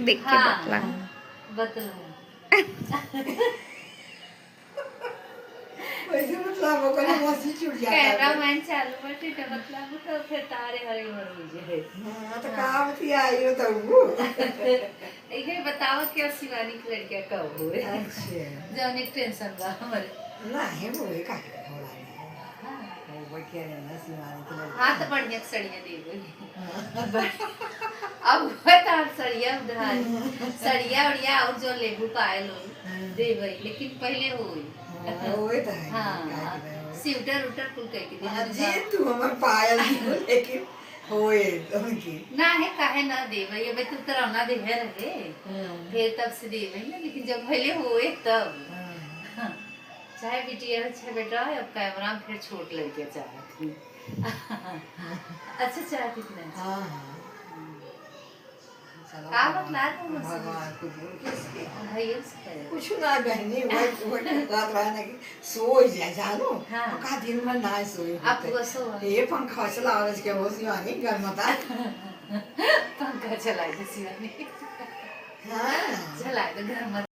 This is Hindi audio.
देख के बतला बतला वैसे मतलब वो कहीं मस्ती छूट जाता है कैमरामैन चालू बैठे तो मतलब तो फिर तारे हरे भर हो जाए हाँ तो कहाँ बती आई हो तो वो ये बताओ क्या शिवानी की लड़कियां कब हुए अच्छा जब एक टेंशन बा हमारे नहीं वो एक आके थोड़ा नहीं वो क्या है ना शिवानी की लड़की हाँ तो बढ़िया सड़िया दे गई अब बता सड़िया उधार सड़िया उड़िया और जो लेबू पाए लो दे गई लेकिन पहले हुई वो तो है हाँ स्वेटर उटर कुल कह के दे जी तू हमार पायल लेकिन होए उनकी ना है काहे ना दे भाई अब तू तरह ना दे है रहे फिर तब से दे भाई ना लेकिन जब पहले हुए तब चाहे बिटिया चाहे बेटा अब कैमरा में फिर छोट लड़के चाहती अच्छा चाहती थी ना हाँ का बतला तुम भगवान को भैया से कुछ ना बहनी वो रात रहने की सो जाए जानो हाँ। का दिन में ना सोए आप वो सो ये पंखा चला और इसके वो शिवानी गर्मता पंखा चलाए थे शिवानी हाँ चलाए तो घर में